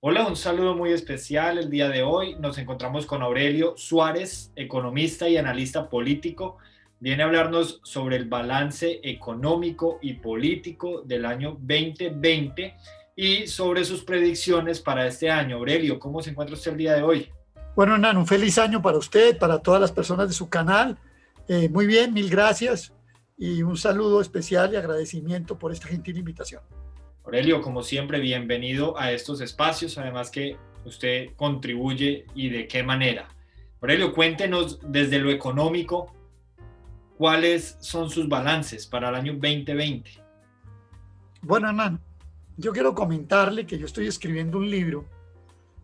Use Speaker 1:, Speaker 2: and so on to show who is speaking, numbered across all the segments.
Speaker 1: Hola, un saludo muy especial el día de hoy. Nos encontramos con Aurelio Suárez, economista y analista político. Viene a hablarnos sobre el balance económico y político del año 2020 y sobre sus predicciones para este año. Aurelio, ¿cómo se encuentra usted el día de hoy?
Speaker 2: Bueno, Hernán, un feliz año para usted, para todas las personas de su canal. Muy bien, mil gracias y un saludo especial y agradecimiento por esta gentil invitación.
Speaker 1: Aurelio, como siempre, bienvenido a estos espacios, además que usted contribuye y de qué manera. Aurelio, cuéntenos desde lo económico, ¿cuáles son sus balances para el año 2020?
Speaker 2: Bueno, Hernán, yo quiero comentarle que yo estoy escribiendo un libro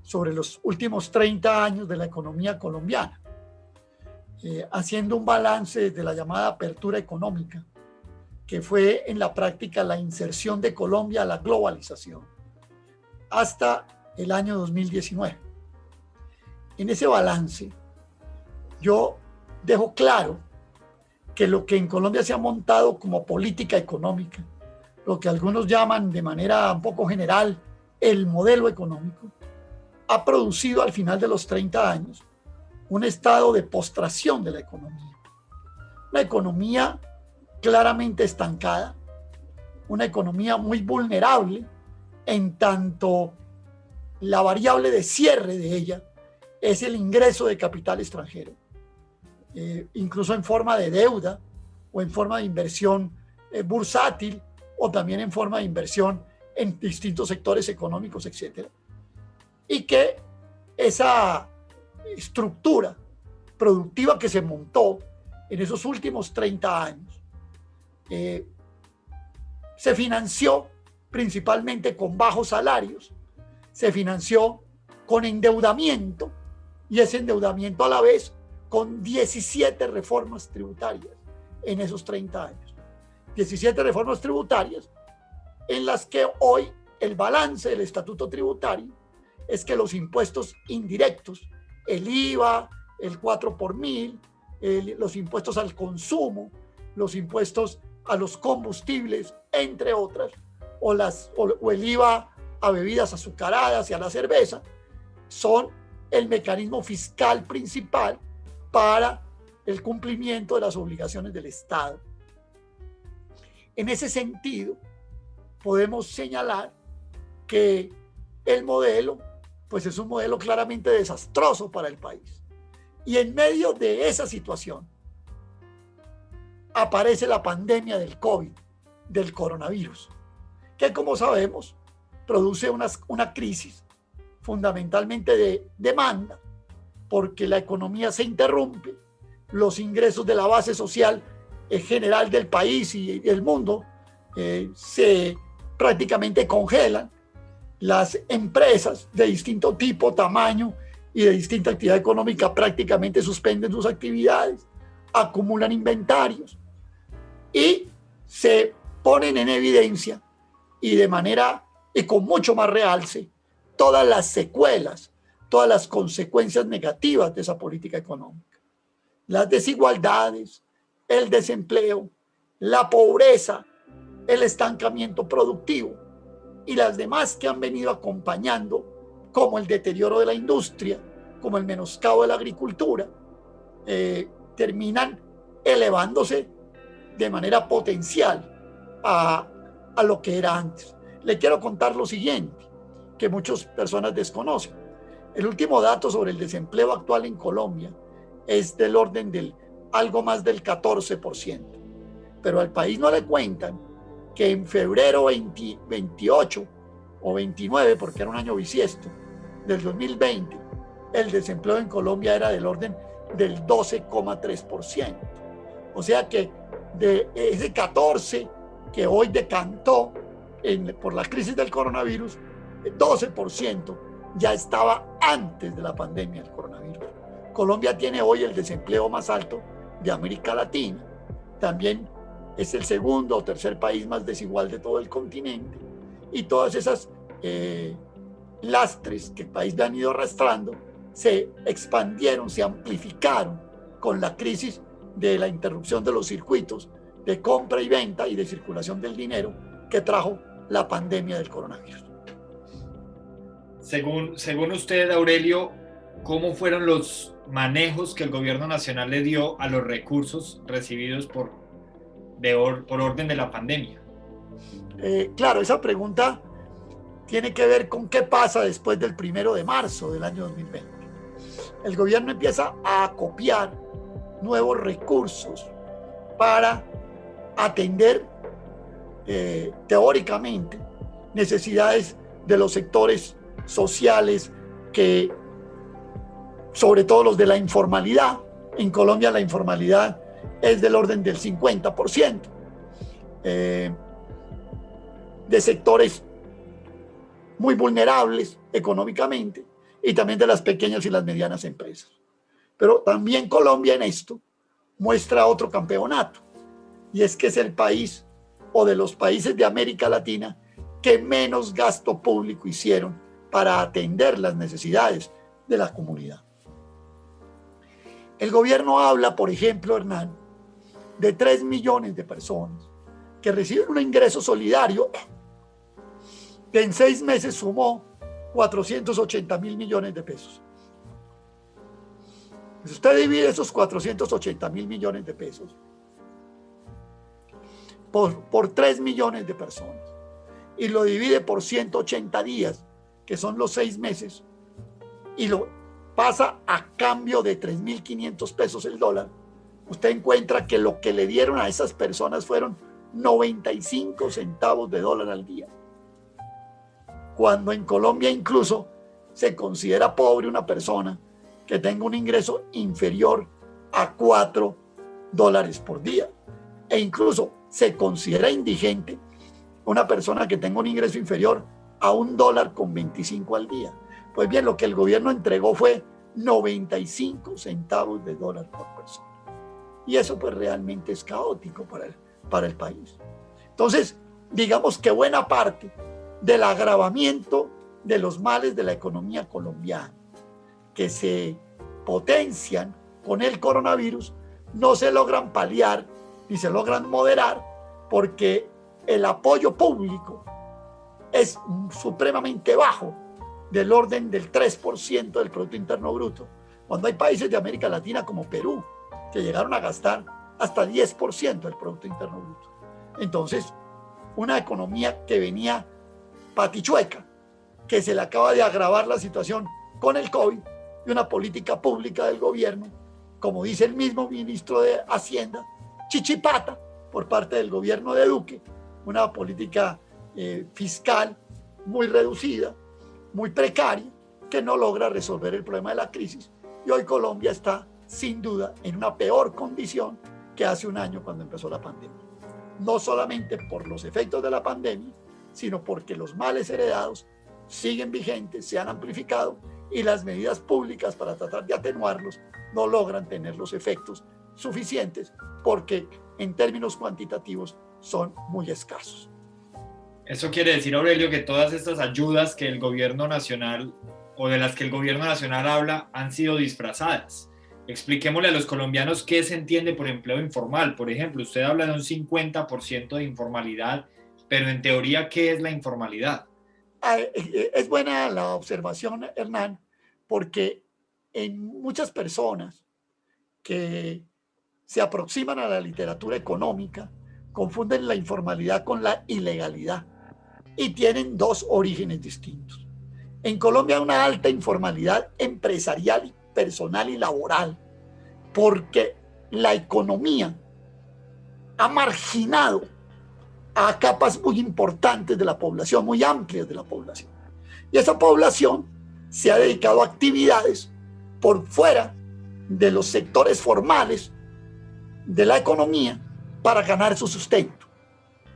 Speaker 2: sobre los últimos 30 años de la economía colombiana, haciendo un balance de la llamada apertura económica, que fue en la práctica la inserción de Colombia a la globalización hasta el año 2019. En ese balance, yo dejo claro que lo que en Colombia se ha montado como política económica, lo que algunos llaman de manera un poco general el modelo económico, ha producido al final de los 30 años un estado de postración de la economía. Una economía claramente estancada, una economía muy vulnerable en tanto la variable de cierre de ella es el ingreso de capital extranjero, incluso en forma de deuda o en forma de inversión bursátil o también en forma de inversión en distintos sectores económicos, etcétera. Y que esa estructura productiva que se montó en esos últimos 30 años se financió principalmente con bajos salarios, se financió con endeudamiento y ese endeudamiento a la vez con 17 reformas tributarias en esos 30 años. 17 reformas tributarias en las que hoy el balance del estatuto tributario es que los impuestos indirectos, el IVA, el 4 por mil, los impuestos al consumo, los impuestos a los combustibles, entre otras, o el IVA a bebidas azucaradas y a la cerveza, son el mecanismo fiscal principal para el cumplimiento de las obligaciones del Estado. En ese sentido, podemos señalar que el modelo, pues es un modelo claramente desastroso para el país. Y en medio de esa situación, aparece la pandemia del COVID, del coronavirus, que como sabemos, produce una crisis fundamentalmente de demanda, porque la economía se interrumpe, los ingresos de la base social general del país y del mundo se prácticamente congelan, las empresas de distinto tipo, tamaño y de distinta actividad económica prácticamente suspenden sus actividades, acumulan inventarios y se ponen en evidencia y de manera y con mucho más realce todas las secuelas, todas las consecuencias negativas de esa política económica. Las desigualdades, el desempleo, la pobreza, el estancamiento productivo y las demás que han venido acompañando, como el deterioro de la industria, como el menoscabo de la agricultura, terminan elevándose de manera potencial a lo que era antes. Le quiero contar lo siguiente, que muchas personas desconocen. El último dato sobre el desempleo actual en Colombia es del orden del algo más del 14%, pero al país no le cuentan que en febrero 28 o 29, porque era un año bisiesto, del 2020, el desempleo en Colombia era del orden del 12,3%. O sea que de ese 14 que hoy decantó por la crisis del coronavirus, el 12% ya estaba antes de la pandemia del coronavirus. Colombia tiene hoy el desempleo más alto de América Latina. También es el segundo o tercer país más desigual de todo el continente. Y todas esas lastres que el país le han ido arrastrando se expandieron, se amplificaron con la crisis de la interrupción de los circuitos de compra y venta y de circulación del dinero que trajo la pandemia del coronavirus.
Speaker 1: Según usted, Aurelio, ¿cómo fueron los manejos que el gobierno nacional le dio a los recursos recibidos por orden de la pandemia?
Speaker 2: Claro, esa pregunta tiene que ver con qué pasa después del 1 de marzo del año 2020. El gobierno empieza a acopiar nuevos recursos para atender teóricamente necesidades de los sectores sociales, que sobre todo los de la informalidad. En Colombia la informalidad es del orden del 50%, de sectores muy vulnerables económicamente, y también de las pequeñas y las medianas empresas. Pero también Colombia en esto muestra otro campeonato, y es que es el país, o de los países de América Latina, que menos gasto público hicieron para atender las necesidades de la comunidad. El gobierno habla, por ejemplo, Hernán, de 3 millones de personas que reciben un ingreso solidario que en 6 meses sumó 480.000 millones de pesos. Si usted divide esos 480.000 millones de pesos por 3 millones de personas y lo divide por 180 días, que son los 6 meses, y lo pasa a cambio de 3.500 pesos el dólar, usted encuentra que lo que le dieron a esas personas fueron 95 centavos de dólar al día. Cuando en Colombia incluso se considera pobre una persona que tenga un ingreso inferior a $4 por día. E incluso se considera indigente una persona que tenga un ingreso inferior a $1.25 al día. Pues bien, lo que el gobierno entregó fue 95 centavos de dólar por persona. Y eso pues realmente es caótico para el país. Entonces, digamos que buena parte del agravamiento de los males de la economía colombiana, que se potencian con el coronavirus, no se logran paliar ni se logran moderar, porque el apoyo público es supremamente bajo, del orden del 3% del Producto Interno Bruto, cuando hay países de América Latina como Perú que llegaron a gastar hasta 10% del Producto Interno Bruto. Entonces, una economía que venía patichueca, que se le acaba de agravar la situación con el COVID, y una política pública del gobierno, como dice el mismo ministro de Hacienda, chichipata por parte del gobierno de Duque, una política fiscal muy reducida, muy precaria, que no logra resolver el problema de la crisis. Y hoy Colombia está sin duda en una peor condición que hace un año cuando empezó la pandemia. No solamente por los efectos de la pandemia, sino porque los males heredados siguen vigentes, se han amplificado, y las medidas públicas para tratar de atenuarlos no logran tener los efectos suficientes, porque en términos cuantitativos son muy escasos.
Speaker 1: Eso quiere decir, Aurelio, que todas estas ayudas que el gobierno nacional, o de las que el gobierno nacional habla, han sido disfrazadas. Expliquémosle a los colombianos qué se entiende por empleo informal. Por ejemplo, usted habla de un 50% de informalidad, pero en teoría, ¿qué es la informalidad?
Speaker 2: Es buena la observación, Hernán, porque en muchas personas que se aproximan a la literatura económica confunden la informalidad con la ilegalidad, y tienen dos orígenes distintos. En Colombia hay una alta informalidad empresarial, personal y laboral, porque la economía ha marginado a capas muy importantes de la población, muy amplias de la población. Y esa población se ha dedicado a actividades por fuera de los sectores formales de la economía para ganar su sustento.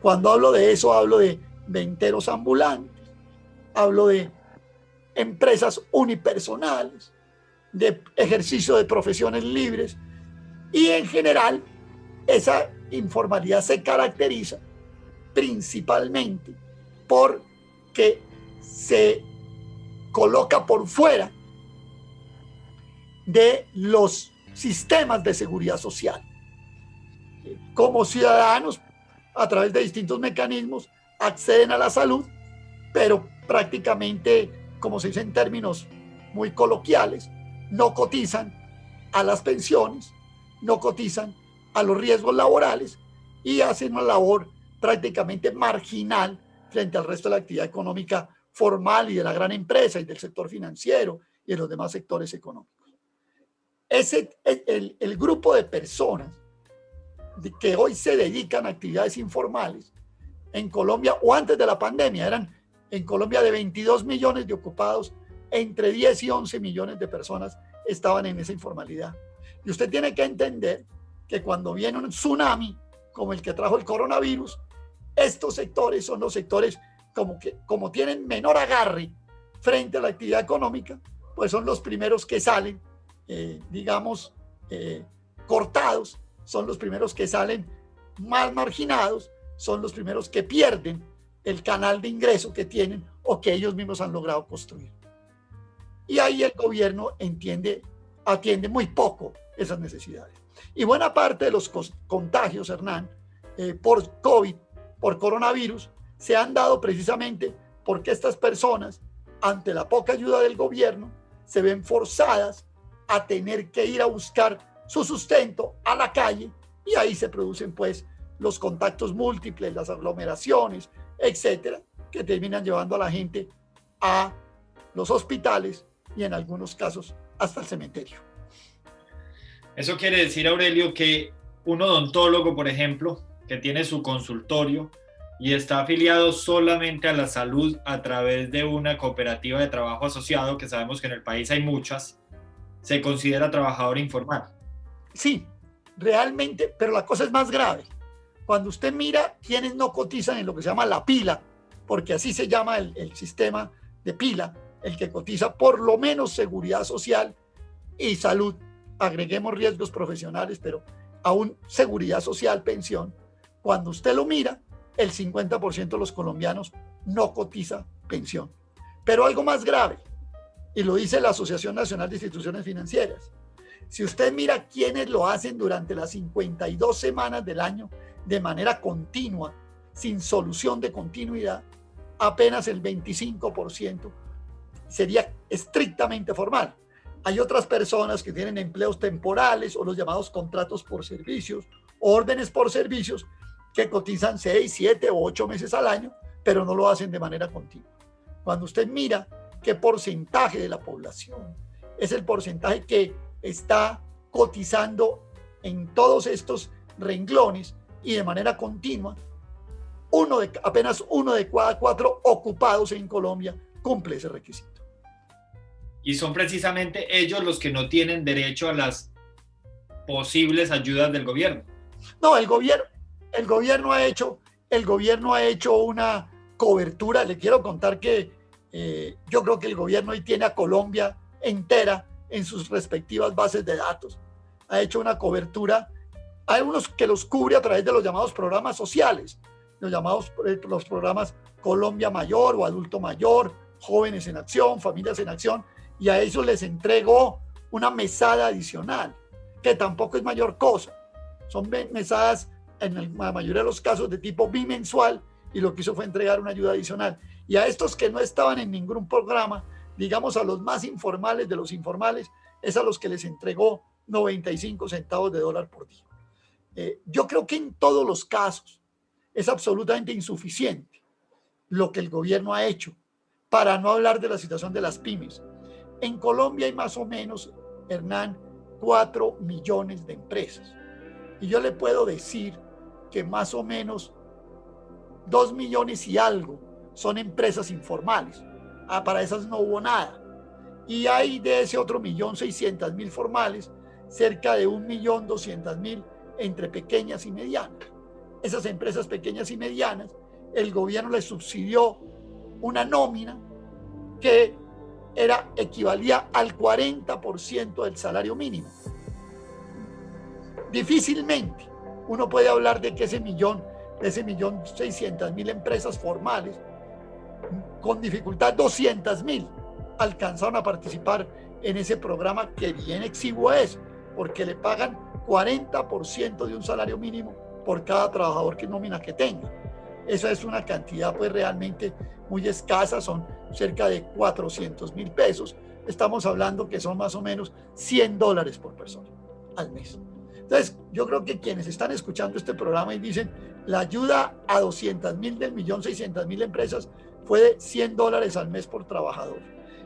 Speaker 2: Cuando hablo de eso, hablo de venteros ambulantes, hablo de empresas unipersonales, de ejercicio de profesiones libres, y en general esa informalidad se caracteriza principalmente porque se coloca por fuera de los sistemas de seguridad social. Como ciudadanos, a través de distintos mecanismos, acceden a la salud, pero prácticamente como se dice en términos muy coloquiales, no cotizan a las pensiones, no cotizan a los riesgos laborales y hacen una labor prácticamente marginal frente al resto de la actividad económica formal y de la gran empresa y del sector financiero y de los demás sectores económicos. El grupo de personas que hoy se dedican a actividades informales en Colombia o antes de la pandemia eran en Colombia de 22 millones de ocupados, entre 10 y 11 millones de personas estaban en esa informalidad. Y usted tiene que entender que cuando viene un tsunami como el que trajo el coronavirus, estos sectores son los sectores como tienen menor agarre frente a la actividad económica, pues son los primeros que salen, cortados, son los primeros que salen mal marginados, son los primeros que pierden el canal de ingreso que tienen o que ellos mismos han logrado construir. Y ahí el gobierno atiende muy poco esas necesidades. Y buena parte de los contagios, Hernán, por COVID, por coronavirus, se han dado precisamente porque estas personas, ante la poca ayuda del gobierno, se ven forzadas a tener que ir a buscar su sustento a la calle y ahí se producen pues los contactos múltiples, las aglomeraciones, etcétera, que terminan llevando a la gente a los hospitales y en algunos casos hasta el cementerio.
Speaker 1: Eso quiere decir, Aurelio, que un odontólogo, por ejemplo, que tiene su consultorio y está afiliado solamente a la salud a través de una cooperativa de trabajo asociado, que sabemos que en el país hay muchas, se considera trabajador informal.
Speaker 2: Sí, realmente, pero la cosa es más grave. Cuando usted mira quienes no cotizan en lo que se llama la pila, porque así se llama el sistema de pila, el que cotiza por lo menos seguridad social y salud, agreguemos riesgos profesionales, pero aún seguridad social, pensión, cuando usted lo mira, el 50% de los colombianos no cotiza pensión. Pero algo más grave, y lo dice la Asociación Nacional de Instituciones Financieras, si usted mira quiénes lo hacen durante las 52 semanas del año de manera continua, sin solución de continuidad, apenas el 25% sería estrictamente formal. Hay otras personas que tienen empleos temporales o los llamados contratos por servicios, órdenes por servicios, que cotizan 6, 7 o 8 meses al año, pero no lo hacen de manera continua. Cuando usted mira qué porcentaje de la población es el porcentaje que está cotizando en todos estos renglones y de manera continua, apenas uno de cada 4 ocupados en Colombia cumple ese requisito.
Speaker 1: Y son precisamente ellos los que no tienen derecho a las posibles ayudas del gobierno.
Speaker 2: No, el gobierno ha hecho una cobertura. Le quiero contar que yo creo que el gobierno hoy tiene a Colombia entera en sus respectivas bases de datos. Ha hecho una cobertura. Hay unos que los cubre a través de los llamados programas sociales, los programas Colombia Mayor o Adulto Mayor, Jóvenes en Acción, Familias en Acción, y a ellos les entregó una mesada adicional, que tampoco es mayor cosa. Son mesadas en la mayoría de los casos de tipo bimensual, y lo que hizo fue entregar una ayuda adicional. Y a estos que no estaban en ningún programa, digamos a los más informales de los informales, es a los que les entregó 95 centavos de dólar por día. Yo creo que en todos los casos es absolutamente insuficiente lo que el gobierno ha hecho, para no hablar de la situación de las pymes. En Colombia hay más o menos, Hernán, 4 millones de empresas. Y yo le puedo decir que más o menos 2 millones y algo son empresas informales. Para esas no hubo nada. Y hay de ese otro 1.600.000 formales, cerca de 1.200.000 entre pequeñas y medianas. Esas empresas pequeñas y medianas, el gobierno les subsidió una nómina que equivalía al 40% del salario mínimo. Difícilmente uno puede hablar de que ese 1.600.000 empresas formales, con dificultad 200.000 alcanzaron a participar en ese programa, que bien exiguo es, porque le pagan 40% de un salario mínimo por cada trabajador que nómina que tenga. Esa es una cantidad pues realmente muy escasa, son cerca de 400.000 pesos. Estamos hablando que son más o menos $100 por persona al mes. Entonces, yo creo que quienes están escuchando este programa y dicen, la ayuda a 200.000 del 1.600.000 empresas fue de $100 al mes por trabajador.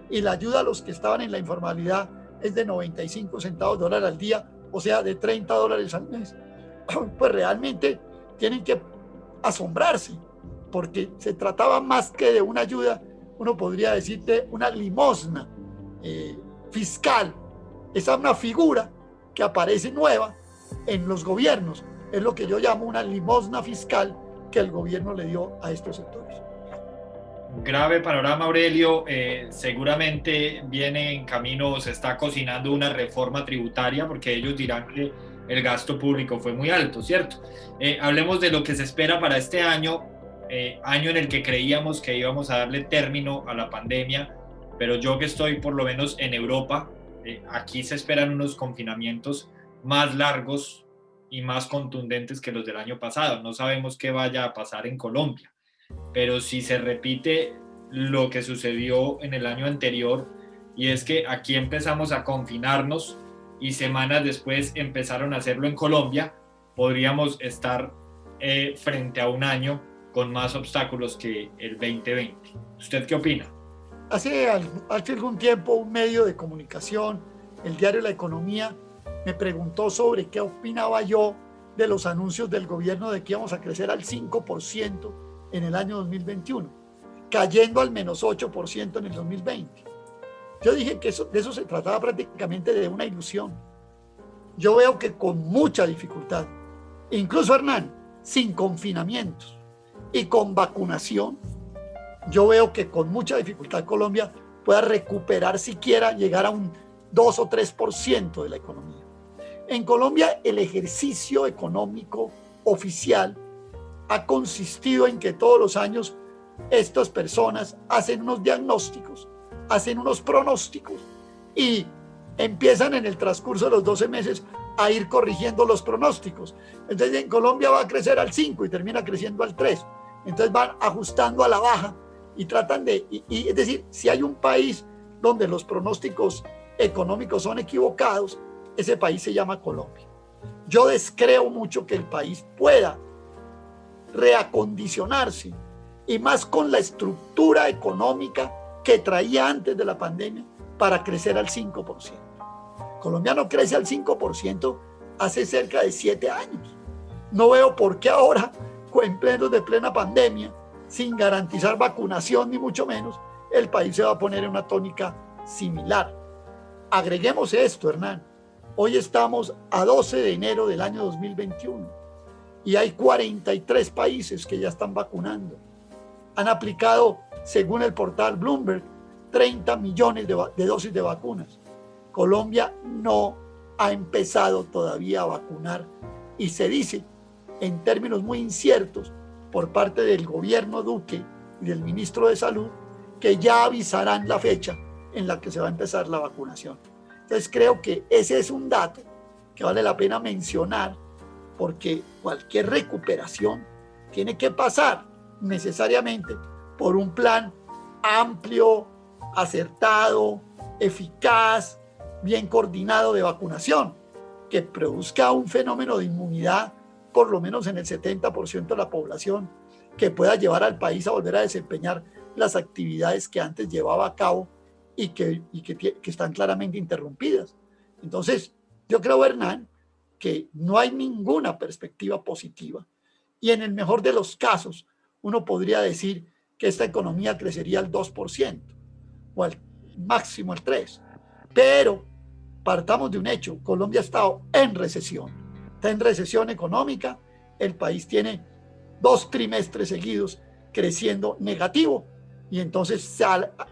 Speaker 2: Y la ayuda a los que estaban en la informalidad es de 95 centavos dólar al día, o sea, de $30 al mes. Pues realmente tienen que asombrarse, porque se trataba más que de una ayuda, uno podría decir de una limosna fiscal. Esa es una figura que aparece nueva en los gobiernos, es lo que yo llamo una limosna fiscal que el gobierno le dio a estos sectores.
Speaker 1: Grave panorama, Aurelio. Seguramente viene en camino, se está cocinando una reforma tributaria, porque ellos dirán que el gasto público fue muy alto, ¿cierto? Hablemos de lo que se espera para este año, año en el que creíamos que íbamos a darle término a la pandemia, pero yo que estoy por lo menos en Europa, aquí se esperan unos confinamientos más largos y más contundentes que los del año pasado. No sabemos qué vaya a pasar en Colombia, pero si se repite lo que sucedió en el año anterior, y es que aquí empezamos a confinarnos y semanas después empezaron a hacerlo en Colombia, podríamos estar frente a un año con más obstáculos que el 2020. ¿Usted qué opina?
Speaker 2: Hace algún tiempo un medio de comunicación, el diario La Economía, me preguntó sobre qué opinaba yo de los anuncios del gobierno de que íbamos a crecer al 5% en el año 2021, cayendo al menos 8% en el 2020. Yo dije que de eso se trataba prácticamente de una ilusión. Yo veo que con mucha dificultad, incluso Hernán, sin confinamientos y con vacunación, yo veo que con mucha dificultad Colombia pueda recuperar siquiera llegar a un 2 o 3% de la economía. En Colombia el ejercicio económico oficial ha consistido en que todos los años estas personas hacen unos diagnósticos, hacen unos pronósticos y empiezan en el transcurso de los 12 meses a ir corrigiendo los pronósticos. Entonces en Colombia va a crecer al 5 y termina creciendo al 3. Entonces van ajustando a la baja y tratan de, es decir, si hay un país donde los pronósticos económicos son equivocados, ese país se llama Colombia. Yo descreo mucho que el país pueda reacondicionarse, y más con la estructura económica que traía antes de la pandemia, para crecer al 5%. Colombia no crece al 5% hace cerca de 7 años. No veo por qué ahora, en plena pandemia, sin garantizar vacunación ni mucho menos, el país se va a poner en una tónica similar. Agreguemos esto, Hernán. Hoy estamos a 12 de enero del año 2021 y hay 43 países que ya están vacunando. Han aplicado, según el portal Bloomberg, 30 millones de dosis de vacunas. Colombia no ha empezado todavía a vacunar y se dice, en términos muy inciertos, por parte del gobierno Duque y del ministro de Salud, que ya avisarán la fecha en la que se va a empezar la vacunación. Entonces creo que ese es un dato que vale la pena mencionar, porque cualquier recuperación tiene que pasar necesariamente por un plan amplio, acertado, eficaz, bien coordinado de vacunación, que produzca un fenómeno de inmunidad por lo menos en el 70% de la población, que pueda llevar al país a volver a desempeñar las actividades que antes llevaba a cabo y que están claramente interrumpidas. Entonces, yo creo, Hernán, que no hay ninguna perspectiva positiva y en el mejor de los casos uno podría decir que esta economía crecería al 2% o al máximo al 3%. Pero partamos de un hecho: Colombia ha estado en recesión, está en recesión económica, el país tiene 2 trimestres seguidos creciendo negativo y entonces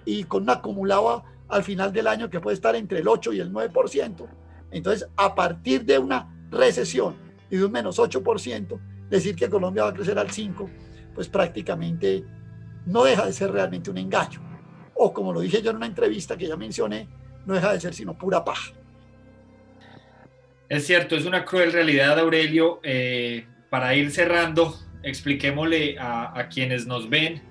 Speaker 2: y con un acumulado al final del año que puede estar entre el 8 y el 9%. Entonces, a partir de una recesión y de un menos 8%, decir que Colombia va a crecer al 5%, pues prácticamente no deja de ser realmente un engaño. O como lo dije yo en una entrevista que ya mencioné, no deja de ser sino pura paja.
Speaker 1: Es cierto, es una cruel realidad, Aurelio. Para ir cerrando, expliquémosle a quienes nos ven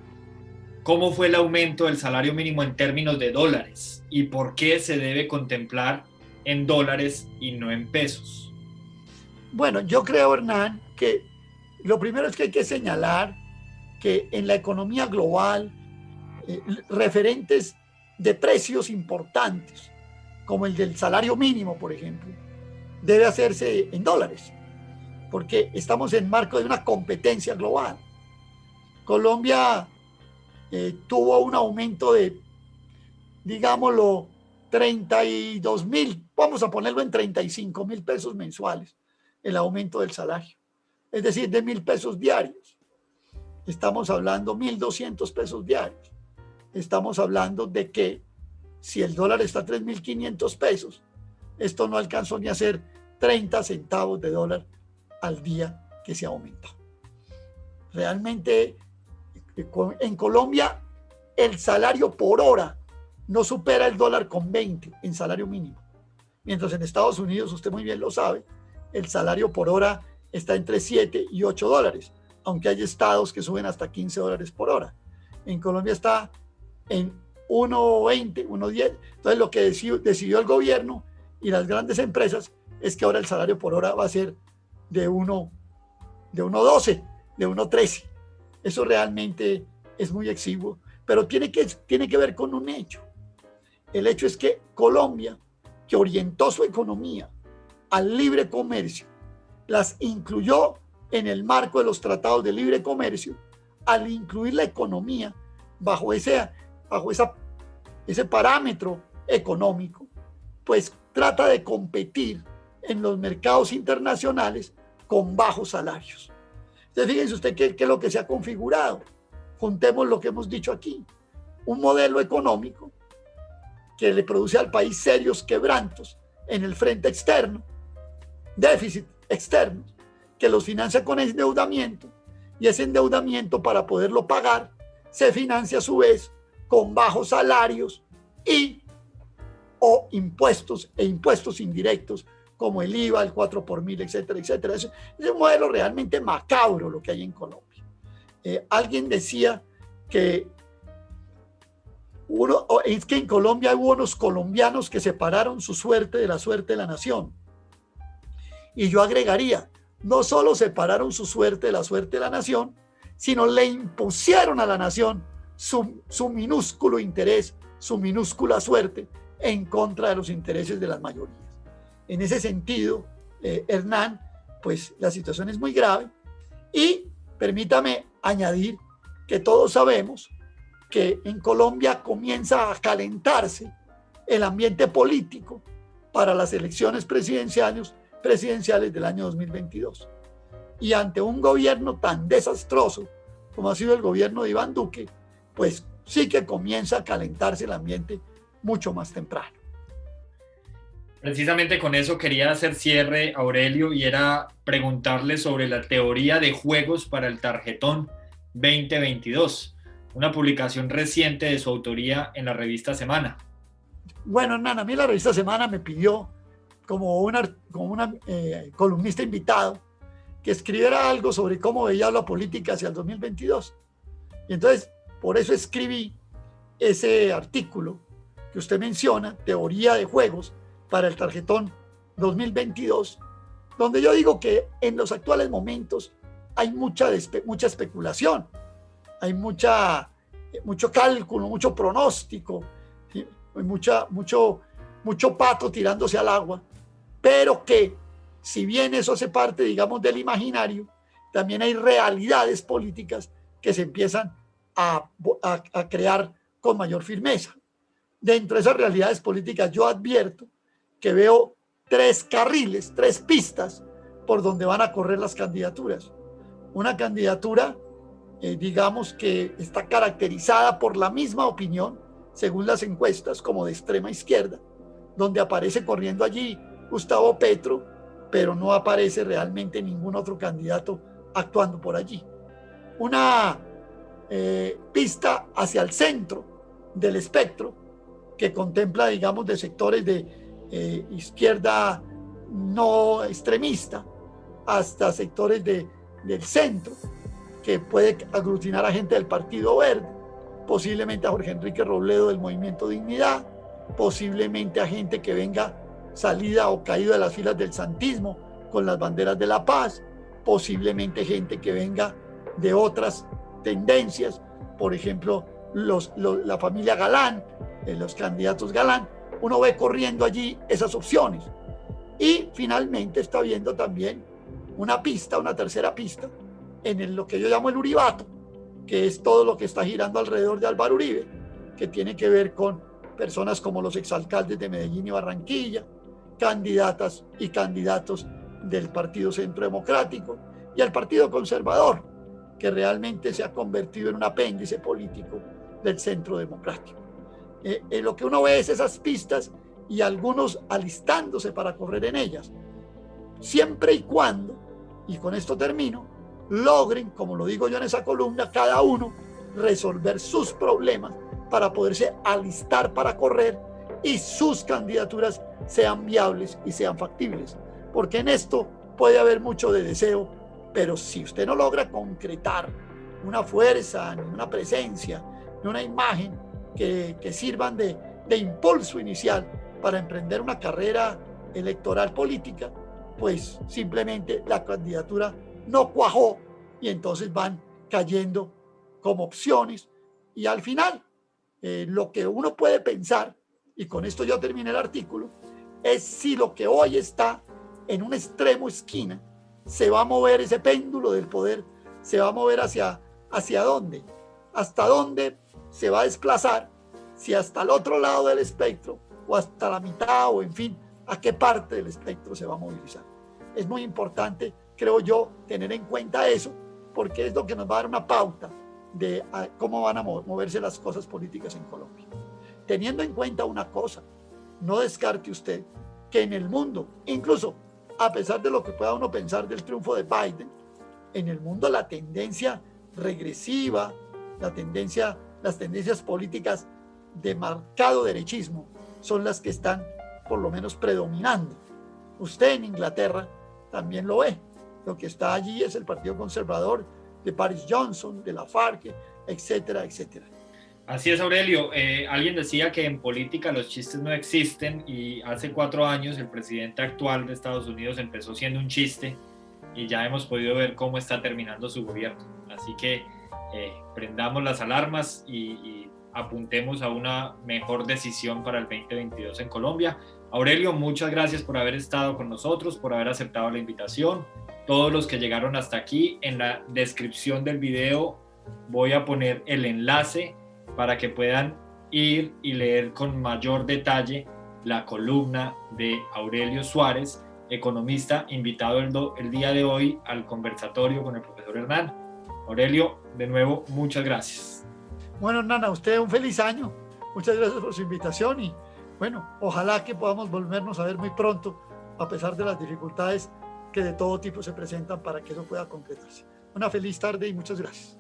Speaker 1: ¿Cómo fue el aumento del salario mínimo en términos de dólares? ¿Y por qué se debe contemplar en dólares y no en pesos?
Speaker 2: Bueno, yo creo, Hernán, que lo primero es que hay que señalar que en la economía global, referentes de precios importantes, como el del salario mínimo, por ejemplo, debe hacerse en dólares, porque estamos en marco de una competencia global. Colombia tuvo un aumento de, digámoslo, 32.000, vamos a ponerlo en 35.000 pesos mensuales, el aumento del salario, es decir, de 1.000 pesos diarios. Estamos hablando 1.200 pesos diarios. Estamos hablando de que si el dólar está a 3.500 pesos, esto no alcanzó ni a ser 30 centavos de dólar al día que se aumenta. Realmente en Colombia el salario por hora no supera el dólar con 20 en salario mínimo. Mientras en Estados Unidos, usted muy bien lo sabe, el salario por hora está entre 7 y 8 dólares, aunque hay estados que suben hasta 15 dólares por hora. En Colombia está en 1.20, 1.10. Entonces lo que decidió el gobierno y las grandes empresas es que ahora el salario por hora va a ser de 1.12, de 1.13. Eso realmente es muy exiguo, pero tiene que ver con un hecho. El hecho es que Colombia, que orientó su economía al libre comercio, las incluyó en el marco de los tratados de libre comercio, al incluir la economía bajo ese parámetro económico, pues trata de competir en los mercados internacionales con bajos salarios. Entonces, fíjense usted qué es lo que se ha configurado. Juntemos lo que hemos dicho aquí. Un modelo económico que le produce al país serios quebrantos en el frente externo, déficit externo, que los financia con endeudamiento, y ese endeudamiento, para poderlo pagar, se financia a su vez con bajos salarios o impuestos e impuestos indirectos como el IVA, el 4 por mil, etcétera, etcétera. Es un modelo realmente macabro lo que hay en Colombia. Alguien decía que es que en Colombia hubo unos colombianos que separaron su suerte de la suerte de la nación. Y yo agregaría, no solo separaron su suerte de la suerte de la nación, sino le impusieron a la nación su minúsculo interés, su minúscula suerte en contra de los intereses de las mayorías. En ese sentido, Hernán, pues la situación es muy grave, y permítame añadir que todos sabemos que en Colombia comienza a calentarse el ambiente político para las elecciones presidenciales del año 2022. Y ante un gobierno tan desastroso como ha sido el gobierno de Iván Duque, pues sí que comienza a calentarse el ambiente mucho más temprano.
Speaker 1: Precisamente con eso quería hacer cierre, Aurelio, y era preguntarle sobre la teoría de juegos para el tarjetón 2022, una publicación reciente de su autoría en la revista Semana.
Speaker 2: Bueno, Hernán, a mí la revista Semana me pidió como una columnista invitado que escribiera algo sobre cómo veía la política hacia el 2022. Y entonces, por eso escribí ese artículo que usted menciona, Teoría de Juegos para el Tarjetón 2022, donde yo digo que en los actuales momentos hay mucha especulación, hay mucho cálculo, mucho pronóstico, ¿sí? Hay mucho pato tirándose al agua, pero que si bien eso hace parte, digamos, del imaginario, también hay realidades políticas que se empiezan a crear con mayor firmeza. Dentro de esas realidades políticas yo advierto que veo 3 carriles, 3 pistas por donde van a correr las candidaturas. Una candidatura, digamos, que está caracterizada por la misma opinión, según las encuestas, como de extrema izquierda, donde aparece corriendo allí Gustavo Petro, pero no aparece realmente ningún otro candidato actuando por allí. Una pista hacia el centro del espectro, que contempla, digamos, de sectores de izquierda no extremista hasta sectores del centro, que puede aglutinar a gente del Partido Verde, posiblemente a Jorge Enrique Robledo del Movimiento Dignidad, posiblemente a gente que venga salida o caída de las filas del santismo con las banderas de la paz, posiblemente gente que venga de otras tendencias, por ejemplo, la familia Galán, los candidatos Galán. Uno ve corriendo allí esas opciones. Y finalmente está viendo también una pista, una tercera pista, en lo que yo llamo el Uribato, que es todo lo que está girando alrededor de Álvaro Uribe, que tiene que ver con personas como los exalcaldes de Medellín y Barranquilla, candidatas y candidatos del Partido Centro Democrático y el Partido Conservador, que realmente se ha convertido en un apéndice político del Centro Democrático. Lo que uno ve es esas pistas y algunos alistándose para correr en ellas, siempre y cuando, y con esto termino, logren, como lo digo yo en esa columna, cada uno resolver sus problemas para poderse alistar para correr y sus candidaturas sean viables y sean factibles. Porque en esto puede haber mucho de deseo, pero si usted no logra concretar una fuerza, ni una presencia, ni una imagen que sirvan de impulso inicial para emprender una carrera electoral política, pues simplemente la candidatura no cuajó y entonces van cayendo como opciones. Y al final, lo que uno puede pensar, y con esto yo terminé el artículo, es si lo que hoy está en un extremo esquina se va a mover ese péndulo del poder, se va a mover hacia dónde, hasta dónde se va a desplazar, si hasta el otro lado del espectro o hasta la mitad, o en fin, a qué parte del espectro se va a movilizar. Es muy importante, creo yo, tener en cuenta eso, porque es lo que nos va a dar una pauta de cómo van a moverse las cosas políticas en Colombia. Teniendo en cuenta una cosa, no descarte usted que en el mundo, incluso a pesar de lo que pueda uno pensar del triunfo de Biden, en el mundo la tendencia regresiva, las tendencias políticas de marcado derechismo son las que están por lo menos predominando. Usted en Inglaterra también lo ve. Lo que está allí es el Partido Conservador de Boris Johnson, de la FARC, etcétera, etcétera.
Speaker 1: Así es, Aurelio. Alguien decía que en política los chistes no existen y hace 4 años el presidente actual de Estados Unidos empezó siendo un chiste y ya hemos podido ver cómo está terminando su gobierno. Así que prendamos las alarmas y apuntemos a una mejor decisión para el 2022 en Colombia. Aurelio, muchas gracias por haber estado con nosotros, por haber aceptado la invitación. Todos los que llegaron hasta aquí, en la descripción del video voy a poner el enlace para que puedan ir y leer con mayor detalle la columna de Aurelio Suárez, economista, invitado el día de hoy al conversatorio con el profesor Hernán. Aurelio, de nuevo, muchas gracias.
Speaker 2: Bueno, Hernán, a usted un feliz año. Muchas gracias por su invitación y bueno, ojalá que podamos volvernos a ver muy pronto, a pesar de las dificultades que de todo tipo se presentan para que eso pueda concretarse. Una feliz tarde y muchas gracias.